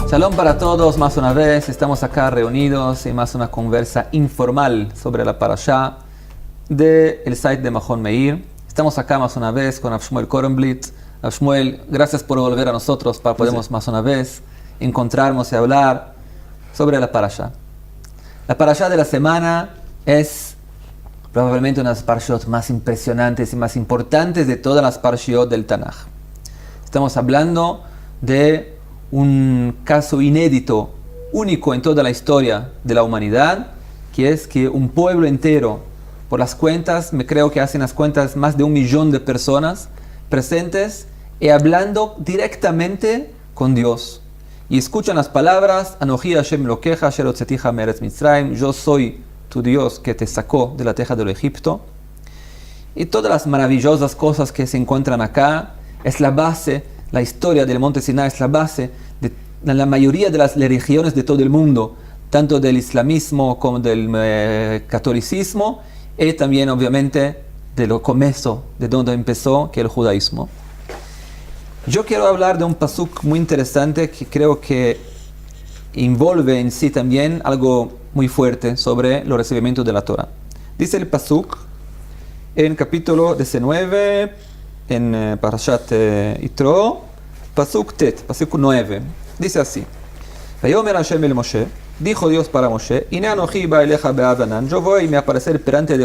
Shalom para todos, más una vez estamos acá reunidos en más una conversa informal sobre la parashá del site de Mahon Meir. Estamos acá más una vez con Rav Shmuel Korenblitz. Rav Shmuel, gracias por volver a nosotros para podernos más una vez encontrarnos y hablar sobre la parashá. La parashá de la semana es probablemente una de las parashot más impresionantes y más importantes de todas las parashot del Tanaj. Estamos hablando de un caso inédito, único en toda la historia de la humanidad, que es que un pueblo entero, por las cuentas, me creo que hacen las cuentas más de 1 millón de personas presentes y hablando directamente con Dios. Y escuchan las palabras, Anoji Hashem Elokeja, Asher hotzeticha me'eretz Mitzrayim, yo soy tu Dios que te sacó de la tierra del Egipto. Y todas las maravillosas cosas que se encuentran acá, es la base. La historia del Monte Sinai es la base de la mayoría de las religiones de todo el mundo, tanto del islamismo como del catolicismo, y también obviamente de lo comienzo, de donde empezó, que es el judaísmo. Yo quiero hablar de un pasuk muy interesante que creo que envuelve en sí también algo muy fuerte sobre los recibimientos de la Torah. Dice el pasuk en capítulo 19, en Parashat Yitro, pasuk Tet, pasuk 9, dice así: Vayomer Hashem el Moshe, dijo Dios para Moshe, Ine anoji ba'elecha be'avanan, yo voy a me aparecer delante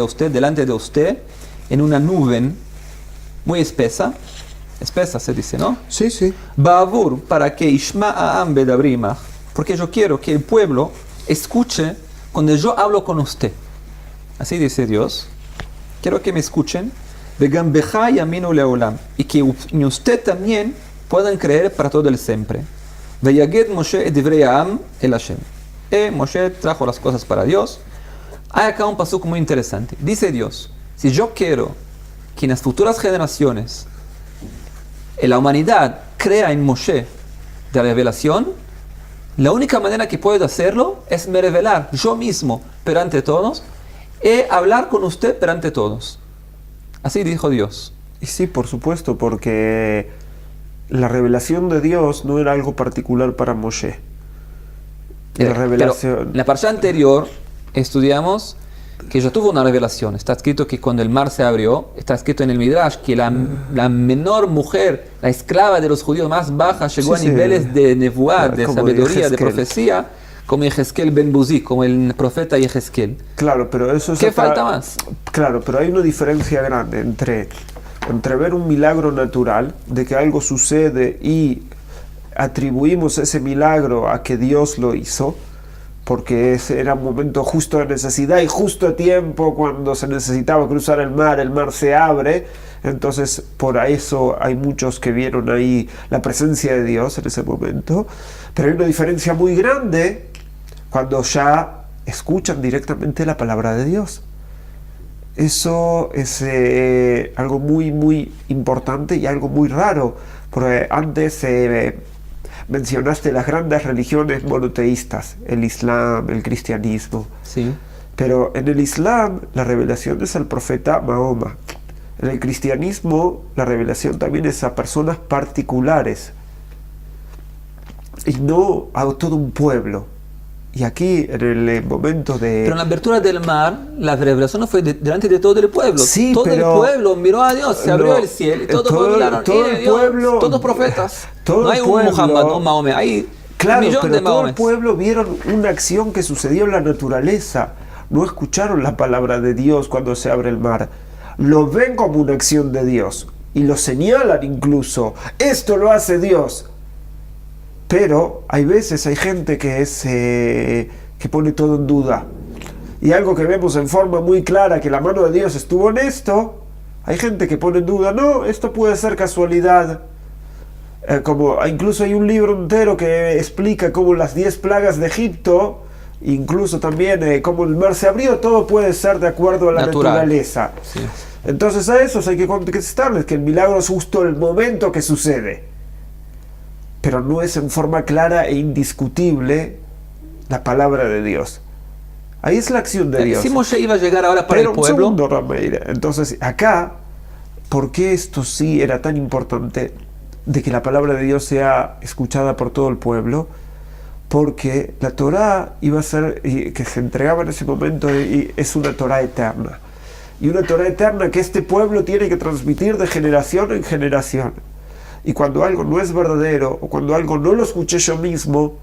de usted, en una nube muy espesa se dice, ¿no? Sí, sí. Ba'avur, para que Ishma ha'am bedabrimach, porque yo quiero que el pueblo escuche cuando yo hablo con usted. Así dice Dios, quiero que me escuchen. Vegambeja yaminu leolam, y que usted también puedan creer para todo el siempre. Veyaged Moshe edivrei ha'am el Hashem. Moshe trajo las cosas para Dios. Hay acá un pasuk muy interesante. Dice Dios, si yo quiero que en las futuras generaciones la humanidad crea en Moshe de revelación, la única manera que puedo hacerlo es me revelar yo mismo perante todos y hablar con usted perante todos. Así dijo Dios. Y sí, por supuesto, porque la revelación de Dios no era algo particular para Moshe. La revelación... Pero en la parasha anterior estudiamos que ya tuvo una revelación. Está escrito que cuando el mar se abrió, está escrito en el Midrash que la menor mujer, la esclava de los judíos más baja, llegó a niveles de nevuá, de sabiduría, de profecía, como Yehezkel ben Buzi, como el profeta Yehezkel. Claro, pero eso es ¿Qué falta más? Claro, pero hay una diferencia grande entre ver un milagro natural, de que algo sucede y atribuimos ese milagro a que Dios lo hizo, porque ese era un momento justo de necesidad y justo a tiempo, cuando se necesitaba cruzar el mar se abre. Entonces, por eso hay muchos que vieron ahí la presencia de Dios en ese momento. Pero hay una diferencia muy grande cuando ya escuchan directamente la palabra de Dios. Eso es algo muy, muy importante y algo muy raro. Porque antes mencionaste las grandes religiones monoteístas, el Islam, el cristianismo. Sí. Pero en el Islam la revelación es al profeta Mahoma. En el cristianismo la revelación también es a personas particulares y no a todo un pueblo. Y aquí, en el momento de... Pero en la abertura del mar, la revelación no fue delante de todo el pueblo. Sí, todo el pueblo miró a Dios, se abrió el cielo y todos miraron. Todo el pueblo, todos profetas. No hay un Muhammad, un Mahomé, hay claro, un millón pero de todo Mahomes. El pueblo vieron una acción que sucedió en la naturaleza. No escucharon la palabra de Dios cuando se abre el mar. Lo ven como una acción de Dios y lo señalan incluso. Esto lo hace Dios. Pero hay veces, hay gente que pone todo en duda. Y algo que vemos en forma muy clara, que la mano de Dios estuvo en esto, hay gente que pone en duda, no, esto puede ser casualidad. Incluso hay un libro entero que explica cómo las 10 plagas de Egipto, incluso también cómo el mar se abrió, todo puede ser de acuerdo a la naturaleza. Sí. Entonces a esos hay que contestarles que el milagro es justo el momento que sucede. Pero no es en forma clara e indiscutible la palabra de Dios. Ahí es la acción de Dios. Si Moshe iba a llegar ahora para pero el pueblo... un segundo, Rameir. Entonces, acá, ¿por qué esto sí era tan importante de que la palabra de Dios sea escuchada por todo el pueblo? porque la Torá iba a ser, que se entregaba en ese momento, y es una Torá eterna. Y una Torá eterna que este pueblo tiene que transmitir de generación en generación. Y cuando algo no es verdadero, o cuando algo no lo escuché yo mismo,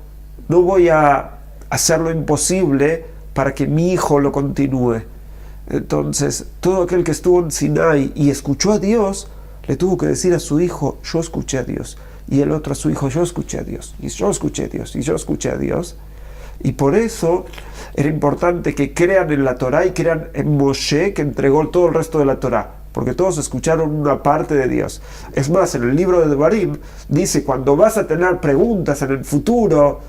no voy a hacer lo imposible para que mi hijo lo continúe. Entonces, todo aquel que estuvo en Sinai y escuchó a Dios, le tuvo que decir a su hijo, yo escuché a Dios. Y el otro a su hijo, yo escuché a Dios. Y yo escuché a Dios. Y yo escuché a Dios. Y por eso era importante que crean en la Torá y crean en Moshe, que entregó todo el resto de la Torá. Porque todos escucharon una parte de Dios. Es más, en el libro de Devarim dice, cuando vas a tener preguntas en el futuro,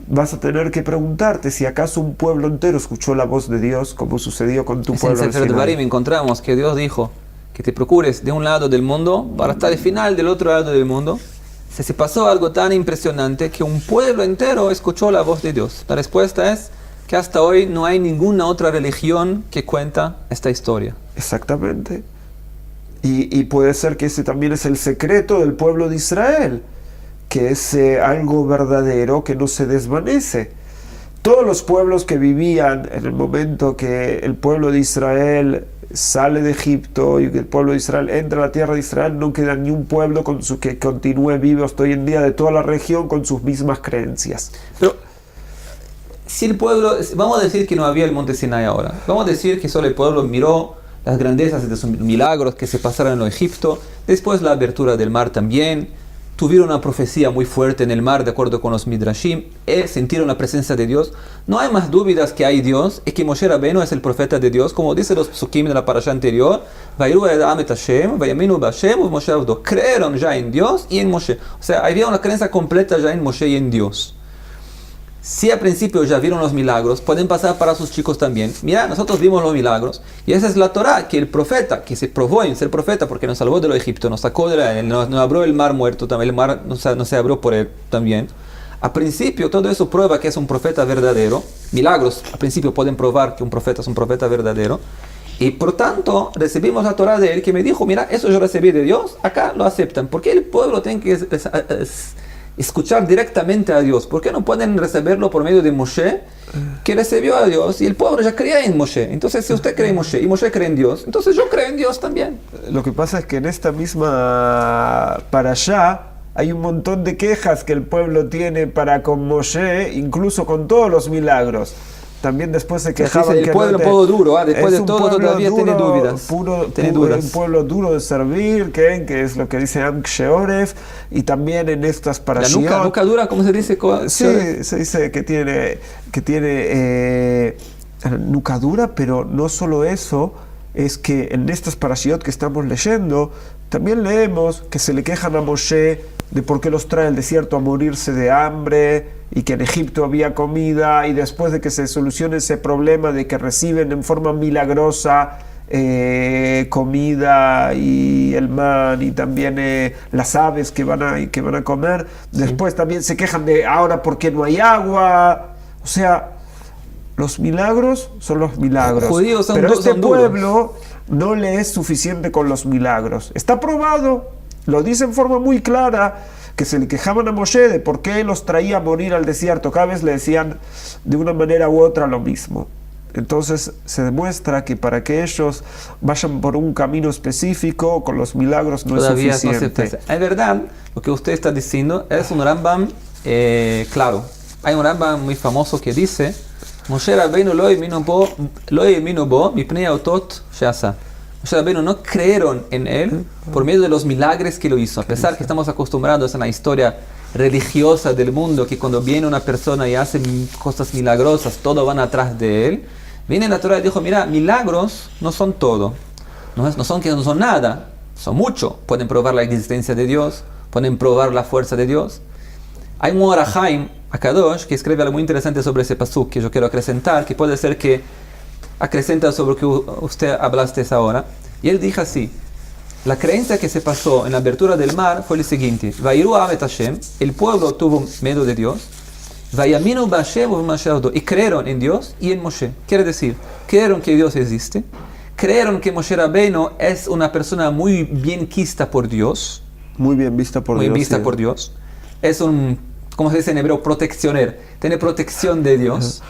vas a tener que preguntarte si acaso un pueblo entero escuchó la voz de Dios, como sucedió con tu pueblo. En Sefer Devarim encontramos que Dios dijo que te procures de un lado del mundo para estar al final del otro lado del mundo. Se pasó algo tan impresionante que un pueblo entero escuchó la voz de Dios. La respuesta es que hasta hoy no hay ninguna otra religión que cuenta esta historia. Exactamente. Y puede ser que ese también es el secreto del pueblo de Israel, que es algo verdadero que no se desvanece. Todos los pueblos que vivían en el momento que el pueblo de Israel sale de Egipto y que el pueblo de Israel entra a la tierra de Israel, no queda ni un pueblo que continúe vivo hasta hoy en día de toda la región con sus mismas creencias. Pero si el pueblo, vamos a decir que no había el monte Sinai ahora, vamos a decir que solo el pueblo miró las grandezas de sus milagros que se pasaron en Egipto, después la abertura del mar también, tuvieron una profecía muy fuerte en el mar de acuerdo con los Midrashim, sintieron la presencia de Dios. No hay más dudas que hay Dios y que Moshe Rabbeinu es el profeta de Dios, como dice los psukim de la parasha anterior, creyeron ya en Dios y en Moshe. O sea, había una creencia completa ya en Moshe y en Dios. Si al principio ya vieron los milagros, pueden pasar para sus chicos también. Mira, nosotros vimos los milagros y esa es la Torá, que el profeta, que se probó en ser profeta porque nos salvó de lo Egipto, nos sacó nos abrió el mar muerto, también el mar no se abrió por él también. Al principio todo eso prueba que es un profeta verdadero. Milagros al principio pueden probar que un profeta es un profeta verdadero. Y por tanto recibimos la Torá de él que me dijo, mira, eso yo recibí de Dios, acá lo aceptan. Porque el pueblo tiene que escuchar directamente a Dios. ¿Por qué no pueden recibirlo por medio de Moshe, que recibió a Dios y el pueblo ya creía en Moshe? Entonces, si usted cree en Moshe y Moshe cree en Dios, entonces yo creo en Dios también. Lo que pasa es que en esta misma parashá hay un montón de quejas que el pueblo tiene para con Moshe, incluso con todos los milagros. También después se quejaban el que pueblo pueblo duro, después de todo todavía duro, tiene dudas. Un pueblo duro de servir, que es lo que dice Am Sheoref, y también en estas parashiot. La nuca dura, ¿cómo se dice? Sí, se dice que tiene nuca dura, pero no solo eso, es que en estas parashiot que estamos leyendo, también leemos que se le quejan a Moshe de por qué los trae al desierto a morirse de hambre, y que en Egipto había comida, y después de que se solucione ese problema de que reciben en forma milagrosa comida y el man y también las aves que van a comer, después también se quejan de ahora por qué no hay agua. O sea, los milagros son los milagros, pero este pueblo no le es suficiente con los milagros. Está probado, lo dice en forma muy clara, que se le quejaban a Moshe de por qué los traía a morir al desierto. Cada vez le decían de una manera u otra lo mismo. Entonces se demuestra que para que ellos vayan por un camino específico, con los milagros no todavía es suficiente. Es verdad, lo que usted está diciendo es un Rambam claro. Hay un Rambam muy famoso que dice, Moshe Rabbeinu lo eminu bo mipnei autot she'asa. Moshe Rabbeinu no creyeron en él por medio de los milagros que lo hizo. A pesar que estamos acostumbrados a una historia religiosa del mundo, que cuando viene una persona y hace cosas milagrosas, todos van atrás de él. Viene la Torah y dijo, mira, milagros no son todo. No son nada, son mucho. Pueden probar la existencia de Dios, pueden probar la fuerza de Dios. Hay un Or HaChaim Akadosh que escribe algo muy interesante sobre ese pasuk que yo quiero acrecentar, que puede ser que acrecenta sobre lo que usted hablaste ahora. Y él dijo así, la creencia que se pasó en la abertura del mar fue el siguiente, Vairu Avet Hashem, el pueblo tuvo miedo de Dios, Vayaminu B'Hashem u'Moshe y creyeron en Dios y en Moshe. Quiere decir, creyeron que Dios existe, creyeron que Moshe Rabbeinu es una persona muy bien vista por Dios, muy bien vista por Dios. Por Dios. Es un como se dice en hebreo, proteccioner, tiene protección de Dios.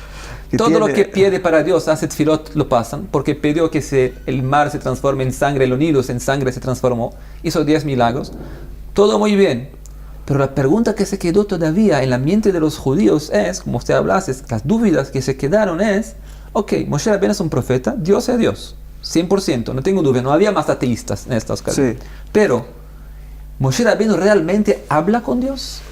Todo lo que pide para Dios, hace tfilot, lo pasan, porque pidió que el mar se transforme en sangre, los nidos en sangre se transformó, hizo 10 milagros, todo muy bien. Pero la pregunta que se quedó todavía en la mente de los judíos es, como usted hablase, las dudas que se quedaron es, ok, Moshe Rabbeinu es un profeta, Dios es Dios, 100%, no tengo duda, no había más ateístas en esta ocasión. Sí. Pero, ¿Moshe Rabbeinu realmente habla con Dios?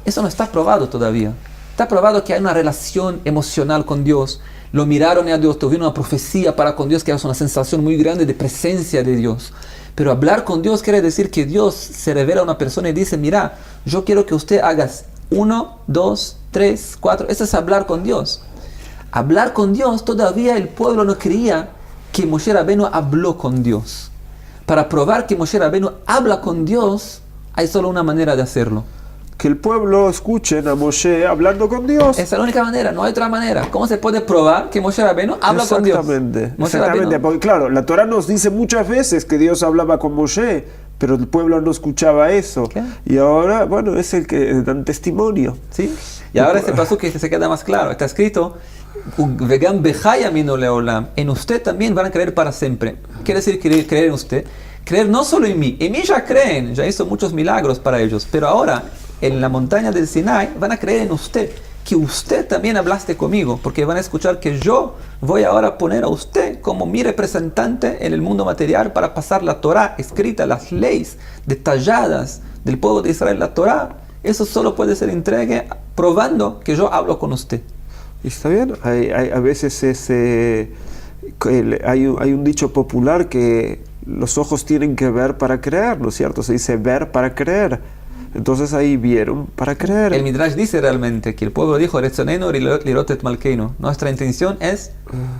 Eso no está probado todavía. Está probado que hay una relación emocional con Dios. Lo miraron a Dios, tuvieron una profecía para con Dios, que es una sensación muy grande de presencia de Dios. Pero hablar con Dios quiere decir que Dios se revela a una persona y dice, mira, yo quiero que usted hagas 1, 2, 3, 4. Eso es hablar con Dios. Hablar con Dios, todavía el pueblo no creía que Moshe Rabbeinu habló con Dios. Para probar que Moshe Rabbeinu habla con Dios, hay solo una manera de hacerlo. Que el pueblo escuche a Moshe hablando con Dios. Esa es la única manera, no hay otra manera. ¿Cómo se puede probar que Moshe Rabbeinu habla con Dios? Exactamente, porque claro, la Torah nos dice muchas veces que Dios hablaba con Moshe, pero el pueblo no escuchaba eso. ¿Qué? Y ahora, bueno, es el que dan testimonio. Sí, y ahora ese paso que se queda más claro. Está escrito, en usted también van a creer para siempre. Quiere decir creer en usted. Creer no solo en mí ya creen, ya hizo muchos milagros para ellos, pero ahora en la montaña del Sinai van a creer en usted, que usted también hablaste conmigo, porque van a escuchar que yo voy ahora a poner a usted como mi representante en el mundo material para pasar la Torah escrita, las leyes detalladas del pueblo de Israel, la Torah. Eso solo puede ser entregue probando que yo hablo con usted. Y está bien, a veces hay un dicho popular que los ojos tienen que ver para creer, ¿no es cierto? Se dice ver para creer. Entonces ahí vieron para creer. El Midrash dice realmente que el pueblo dijo, nuestra intención es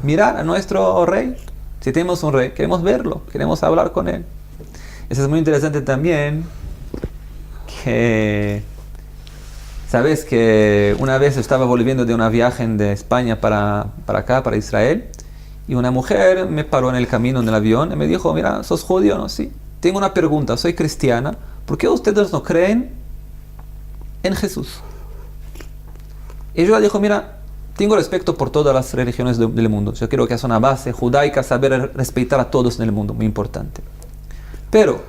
mirar a nuestro rey. Si tenemos un rey, queremos verlo, queremos hablar con él. Eso es muy interesante también, que sabes que una vez estaba volviendo de una viaje de España para acá, para Israel, y una mujer me paró en el camino en el avión y me dijo, mira, ¿sos judío? No, sí. Tengo una pregunta, soy cristiana. ¿Por qué ustedes no creen en Jesús? Y yo le dijo, mira, tengo respeto por todas las religiones del mundo. Yo creo que es una base judaica, saber respetar a todos en el mundo, muy importante. Pero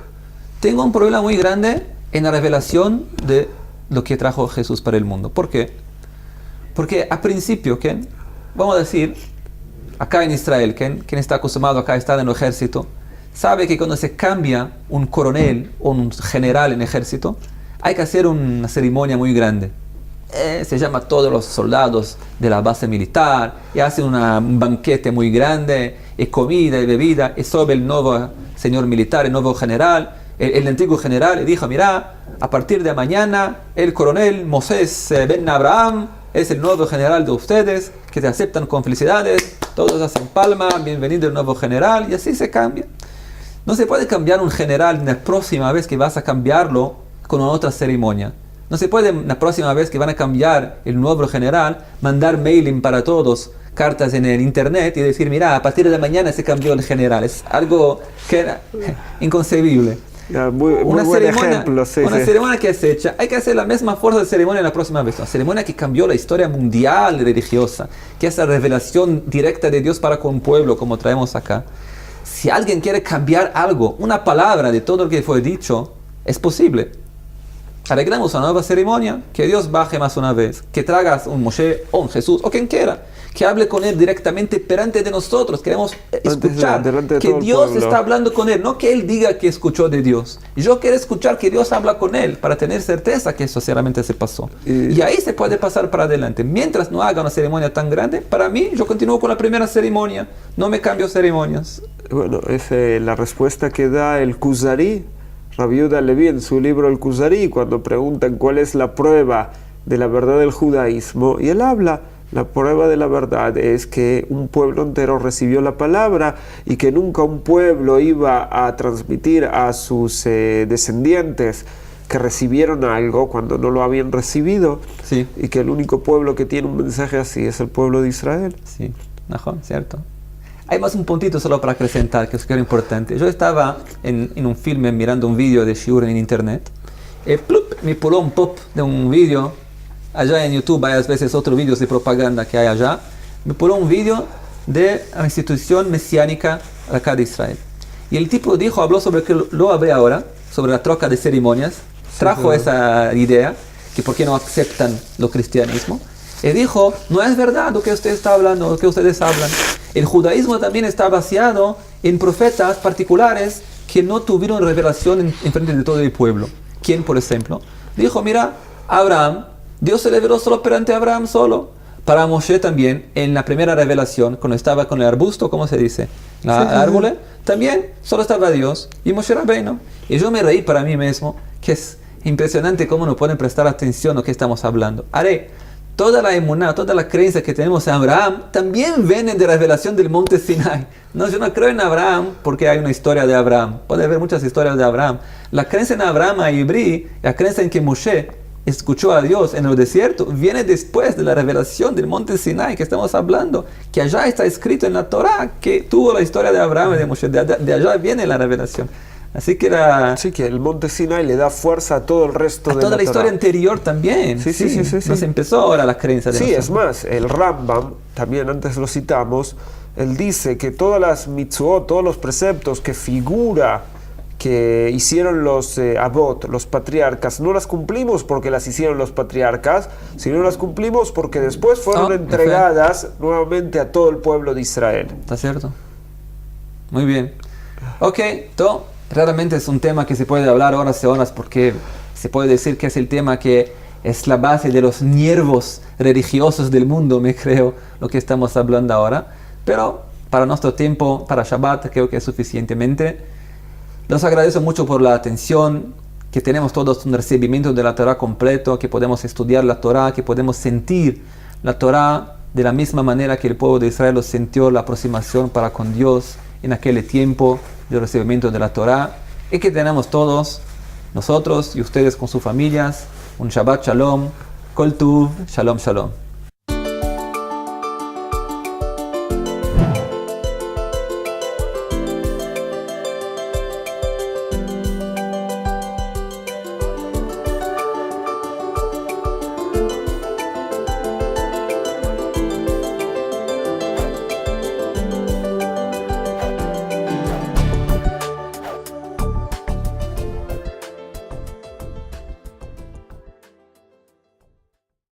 tengo un problema muy grande en la revelación de lo que trajo Jesús para el mundo. ¿Por qué? Porque a principio, vamos a decir, acá en Israel, quien está acostumbrado acá a estar en el ejército, sabe que cuando se cambia un coronel o un general en el ejército, hay que hacer una ceremonia muy grande. Se llama a todos los soldados de la base militar y hacen un banquete muy grande, y comida y bebida, y sobre el nuevo señor militar, el nuevo general, el antiguo general, le dijo, mira, a partir de mañana el coronel Mosés Ben Abraham es el nuevo general de ustedes, que te aceptan con felicidades, todos hacen palma, bienvenido el nuevo general, y así se cambia. No se puede cambiar un general la próxima vez que vas a cambiarlo con otra ceremonia. No se puede la próxima vez que van a cambiar el nuevo general mandar mailing para todos, cartas en el internet y decir, mira, a partir de mañana se cambió el general. Es algo que era inconcebible. Muy buen ejemplo. Sí, una ceremonia que es hecha, hay que hacer la misma fuerza de ceremonia la próxima vez. Una ceremonia que cambió la historia mundial religiosa, que es la revelación directa de Dios para con un pueblo, como traemos acá. Si alguien quiere cambiar algo, una palabra de todo lo que fue dicho, es posible. Arreglamos una nueva ceremonia, que Dios baje más una vez, que traigas un Moshe o un Jesús o quien quiera, que hable con él directamente delante de nosotros. Queremos escuchar que Dios está hablando con él, no que él diga que escuchó de Dios. Yo quiero escuchar que Dios habla con él para tener certeza que eso sinceramente se pasó. Y ahí se puede pasar para adelante. Mientras no haga una ceremonia tan grande, para mí yo continúo con la primera ceremonia, no me cambio ceremonias. Bueno, es la respuesta que da el Kuzari, Rabbi Yehuda Leví, en su libro El Kuzari, cuando preguntan cuál es la prueba de la verdad del judaísmo, y él habla, la prueba de la verdad es que un pueblo entero recibió la palabra y que nunca un pueblo iba a transmitir a sus descendientes que recibieron algo cuando no lo habían recibido, sí. Y que el único pueblo que tiene un mensaje así es el pueblo de Israel. Sí, mejor, cierto. Hay más un puntito solo para acrecentar, que es que importante. Yo estaba en un filme mirando un vídeo de Shiur en internet. Me puló un pop de un vídeo allá en YouTube varias veces otros vídeos de propaganda que hay allá, me puso un vídeo de la institución mesiánica acá de Israel. Y el tipo habló sobre que lo habrá ahora, sobre la troca de ceremonias, trajo esa idea, que por qué no aceptan lo cristianismo, y dijo, no es verdad lo que usted está hablando, lo que ustedes hablan. El judaísmo también está basado en profetas particulares que no tuvieron revelación en frente de todo el pueblo. ¿Quién, por ejemplo? Dijo, mira, Abraham, Dios se reveló solo perante Abraham solo. Para Moshe también, en la primera revelación, cuando estaba con el arbusto, ¿cómo se dice? El árbol, también solo estaba Dios y Moshe Rabbeinu. Y yo me reí para mí mismo, que es impresionante cómo no pueden prestar atención a lo que estamos hablando. Toda la emuná, toda la creencia que tenemos en Abraham, también viene de la revelación del monte Sinai. No, yo no creo en Abraham porque hay una historia de Abraham. Puede haber muchas historias de Abraham. La creencia en Abraham a Ibrí, la creencia en que Moshe escuchó a Dios en el desierto, viene después de la revelación del monte Sinai que estamos hablando, que allá está escrito en la Torá que tuvo la historia de Abraham y de Moshe. De allá viene la revelación. Así que Sí, que el monte Sinai le da fuerza a todo el resto de la Torá. A toda la historia anterior también. Sí. Nos empezó ahora la creencia de nosotros. Es más, el Rambam, también antes lo citamos, él dice que todas las mitzvot, todos los preceptos que figura que hicieron los abot, los patriarcas, no las cumplimos porque las hicieron los patriarcas, sino las cumplimos porque después fueron entregadas nuevamente a todo el pueblo de Israel. ¿Está cierto? Muy bien. Ok, realmente es un tema que se puede hablar horas y horas porque se puede decir que es el tema que es la base de los nervios religiosos del mundo, me creo, lo que estamos hablando ahora. Pero para nuestro tiempo, para Shabbat, creo que es suficientemente. Los agradezco mucho por la atención, que tenemos todos un recibimiento de la Torah completo, que podemos estudiar la Torah, que podemos sentir la Torah de la misma manera que el pueblo de Israel lo sintió la aproximación para con Dios en aquel tiempo del recibimiento de la Torah, y que tenemos todos, nosotros y ustedes con sus familias, un Shabbat Shalom, Kol Tuv, Shalom Shalom.